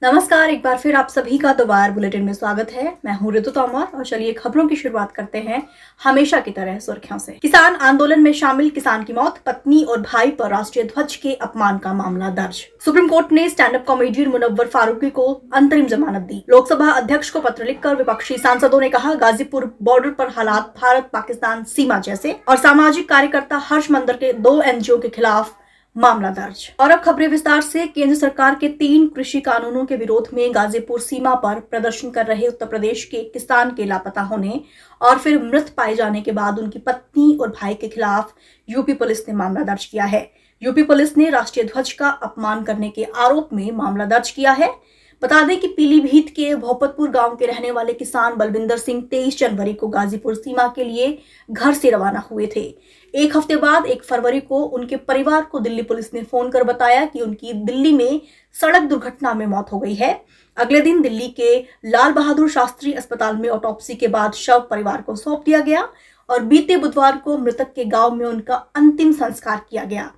नमस्कार, एक बार फिर आप सभी का दोबारा बुलेटिन में स्वागत है। मैं हूं ऋतु तोमर और चलिए खबरों की शुरुआत करते हैं हमेशा की तरह सुर्खियों से। किसान आंदोलन में शामिल किसान की मौत, पत्नी और भाई पर राष्ट्रीय ध्वज के अपमान का मामला दर्ज। सुप्रीम कोर्ट ने stand up comedian Munawar Faruqui को अंतरिम जमानत दी। लोकसभा अध्यक्ष को पत्र लिखकर विपक्षी सांसदों ने कहा, गाजीपुर बॉर्डर पर हालात भारत पाकिस्तान सीमा जैसे। और सामाजिक कार्यकर्ता हर्ष मंदर के 2 एनजीओ के खिलाफ मामला दर्ज। और अब खबरें विस्तार से। केंद्र सरकार के 3 कृषि कानूनों के विरोध में गाजीपुर सीमा पर प्रदर्शन कर रहे उत्तर प्रदेश के किसान के लापता होने और फिर मृत पाए जाने के बाद उनकी पत्नी और भाई के खिलाफ यूपी पुलिस ने मामला दर्ज किया है। यूपी पुलिस ने राष्ट्रीय ध्वज का अपमान करने के आरोप में मामला दर्ज किया है। बता दें कि पीलीभीत के भोपतपुर गांव के रहने वाले किसान बलविंदर सिंह 23 जनवरी को गाजीपुर सीमा के लिए घर से रवाना हुए थे। एक हफ्ते बाद 1 फरवरी को उनके परिवार को दिल्ली पुलिस ने फोन कर बताया कि उनकी दिल्ली में सड़क दुर्घटना में मौत हो गई है। अगले दिन दिल्ली के लाल बहादुर शास्त्री अस्पताल में ऑटोप्सी के बाद शव परिवार को सौंप दिया गया और बीते बुधवार को मृतक के गांव में उनका अंतिम संस्कार किया गया।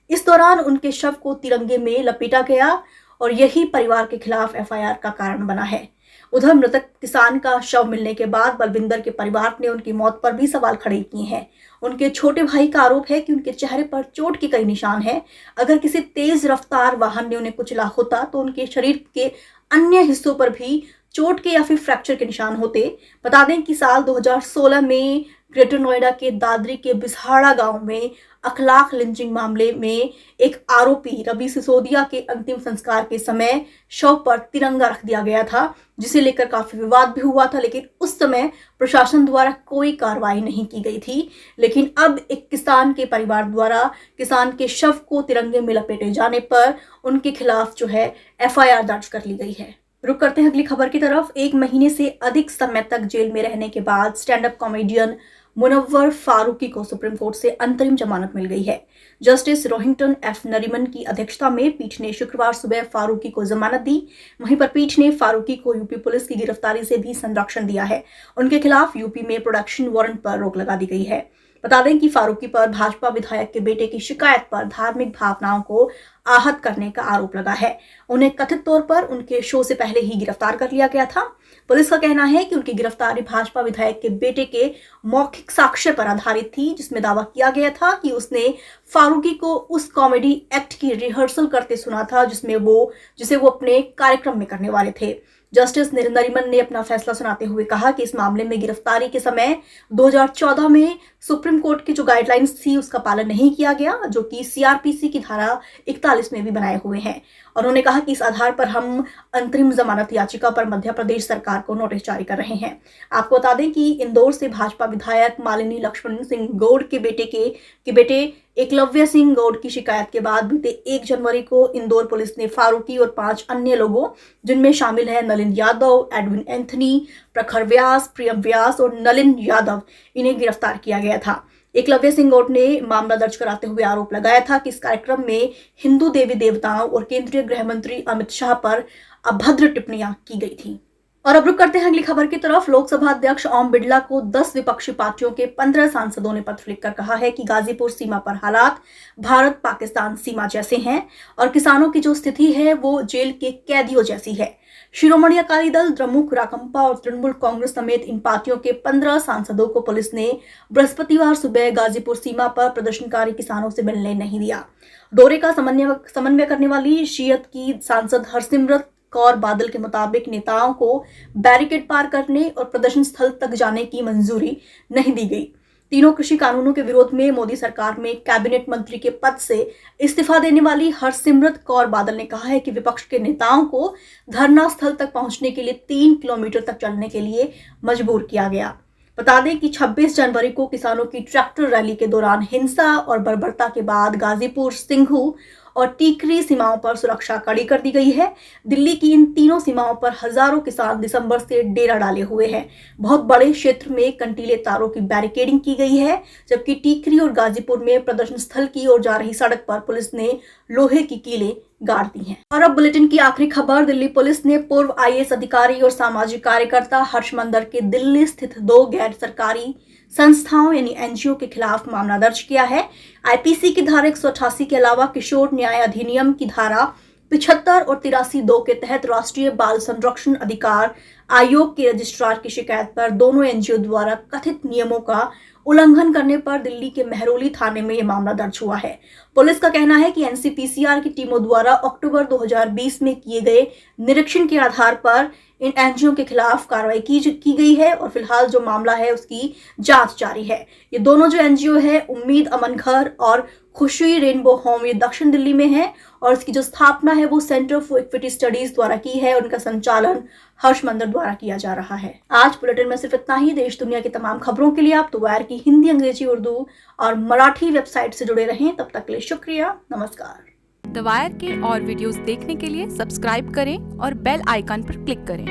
इस दौरान उनके शव को तिरंगे में लपेटा गया और यही परिवार के खिलाफ एफआईआर का कारण बना है। उधर मृतक किसान का शव मिलने के बाद बलविंदर के परिवार ने उनकी मौत पर भी सवाल खड़े किए हैं। उनके छोटे भाई का आरोप है कि उनके चेहरे पर चोट के कई निशान हैं। अगर किसी तेज रफ्तार वाहन ने उन्हें कुचला होता तो उनके शरीर के अन्य हिस्सों पर भी चोट के या फिर फ्रैक्चर के निशान होते। बता दें कि साल 2016 में ग्रेटर नोएडा के दादरी के बिसहाड़ा गांव में अखलाक लिंचिंग मामले में एक आरोपी रवि सिसोदिया के अंतिम संस्कार के समय शव पर तिरंगा रख दिया गया था, जिसे लेकर काफी विवाद भी हुआ था। लेकिन उस समय प्रशासन द्वारा कोई कार्रवाई नहीं की गई थी। लेकिन अब एक किसान के परिवार द्वारा किसान के शव को तिरंगे में लपेटे जाने पर उनके खिलाफ जो है एफआईआर दर्ज कर ली गई है। रुक करते हैं अगली खबर की तरफ। 1 महीने से अधिक समय तक जेल में रहने के बाद stand up comedian Munawar Faruqui को सुप्रीम कोर्ट से अंतरिम जमानत मिल गई है। जस्टिस रोहिंटन एफ नरीमन की अध्यक्षता में पीठ ने शुक्रवार सुबह फारूकी को जमानत दी। वहीं पर पीठ ने फारूकी को यूपी पुलिस की गिरफ्तारी से भी संरक्षण दिया है। उनके खिलाफ यूपी में प्रोडक्शन वारंट पर रोक लगा दी गई है। बता दें कि फारूकी पर भाजपा विधायक के बेटे की शिकायत पर धार्मिक भावनाओं को आहत करने का आरोप लगा है। उन्हें कथित तौर पर उनके शो से पहले ही गिरफ्तार कर लिया गया था। पुलिस का कहना है कि उनकी गिरफ्तारी भाजपा विधायक के बेटे के मौखिक साक्ष्य पर आधारित थी, जिसमें दावा किया गया था कि उसने फारूकी को उस कॉमेडी एक्ट की रिहर्सल करते सुना था जिसे वो अपने कार्यक्रम में करने वाले थे। जस्टिस नरीमन ने अपना फैसला सुनाते हुए कहा कि इस मामले में गिरफ्तारी के समय 2014 में सुप्रीम कोर्ट की जो गाइडलाइंस थी उसका पालन नहीं किया गया, जो कि सीआरपीसी की धारा 41 में भी बनाए हुए हैं। और उन्होंने कहा कि इस आधार पर हम अंतरिम जमानत याचिका पर मध्य प्रदेश सरकार को नोटिस जारी कर रहे हैं। आपको बता दें कि इंदौर से भाजपा विधायक मालिनी लक्ष्मण सिंह गौड़ के बेटे एकलव्य सिंह गौड़ की शिकायत के बाद बीते 1 जनवरी को इंदौर पुलिस ने फारूकी और 5 अन्य लोगों, जिनमें शामिल है नलिन यादव, एडविन एंथनी, प्रखर व्यास, प्रियम व्यास और नलिन यादव, इन्हें गिरफ्तार किया गया था। एकलव्य सिंह गौड़ ने मामला दर्ज कराते हुए आरोप लगाया था कि इस कार्यक्रम में हिंदू देवी देवताओं और केंद्रीय गृह मंत्री अमित शाह पर अभद्र टिप्पणियां की गई थी। और अब रुक करते हैं अगली खबर की तरफ। लोकसभा अध्यक्ष ओम बिरला को 10 विपक्षी पार्टियों के 15 सांसदों ने पत्र लिखकर कहा है कि गाजीपुर सीमा पर हालात भारत पाकिस्तान सीमा जैसे हैं और किसानों की जो स्थिति है वो जेल के कैदियों जैसी है। शिरोमणि अकाली दल, द्रमुक, राकंपा और तृणमूल कांग्रेस समेत इन पार्टियों के 15 सांसदों को पुलिस ने बृहस्पतिवार सुबह गाजीपुर सीमा पर प्रदर्शनकारी किसानों से मिलने नहीं दिया। दौरे का समन्वय करने वाली शियत की सांसद हरसिमरत कौर बादल के मुताबिक नेताओं को बैरिकेड पार करने और प्रदर्शन स्थल तक जाने की मंजूरी नहीं दी गई। तीनों कृषि कानूनों के विरोध में मोदी सरकार में कैबिनेट मंत्री के पद से इस्तीफा देने वाली हरसिमरत कौर बादल ने कहा है कि विपक्ष के नेताओं को धरना स्थल तक पहुंचने के लिए 3 किलोमीटर तक चलने के लिए मजबूर किया गया। बता दें कि 26 जनवरी को किसानों की ट्रैक्टर रैली के दौरान हिंसा और बर्बरता के बाद गाजीपुर, सिंघू और टीकरी सीमाओं पर सुरक्षा कड़ी कर दी गई है। दिल्ली की इन तीनों सीमाओं पर हजारों किसान दिसंबर से डेरा डाले हुए हैं। बहुत बड़े क्षेत्र में कंटीले तारों की बैरिकेडिंग की गई है, जबकि टीकरी और गाजीपुर में प्रदर्शन स्थल की ओर जा रही सड़क पर पुलिस ने लोहे की कीलें गाड़ दी हैं। और अब बुलेटिन की आखिरी खबर। दिल्ली पुलिस ने पूर्व आईएएस अधिकारी और सामाजिक कार्यकर्ता हर्ष मंदर के दिल्ली स्थित 2 गैर सरकारी संस्थाओं यानी एनजीओ के खिलाफ मामला दर्ज किया है। आईपीसी की धारा 188 के अलावा किशोर न्याय अधिनियम की धारा 75 और 83(2) के तहत राष्ट्रीय बाल संरक्षण अधिकार आयोग के रजिस्ट्रार की शिकायत पर दोनों एनजीओ द्वारा कथित नियमों का उल्लंघन करने पर दिल्ली के मेहरौली थाने में यह मामला दर्ज हुआ है। पुलिस का कहना है कि एनसीपीसीआर की टीमों द्वारा अक्टूबर 2020 में किए गए निरीक्षण के आधार पर इन एनजीओ के खिलाफ कार्रवाई की गई है और फिलहाल जो मामला है उसकी जांच जारी है। ये दोनों जो एनजीओ है, उम्मीद अमन घर और खुशी रेनबो होम, ये दक्षिण दिल्ली में है और इसकी जो स्थापना है वो सेंटर फॉर इक्विटी स्टडीज द्वारा की है और उनका संचालन हर्ष मंदर द्वारा किया जा रहा है। आज बुलेटिन में सिर्फ इतना ही। देश दुनिया की तमाम खबरों के लिए आप द वायर की हिंदी, अंग्रेजी, उर्दू और मराठी वेबसाइट से जुड़े रहें। तब तक के लिए शुक्रिया, नमस्कार। द वायर के और वीडियोस देखने के लिए सब्सक्राइब करें और बेल आइकन पर क्लिक करें।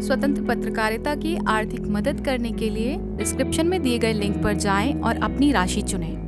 स्वतंत्र पत्रकारिता की आर्थिक मदद करने के लिए डिस्क्रिप्शन में दिए गए लिंक पर जाएं और अपनी राशि चुनें।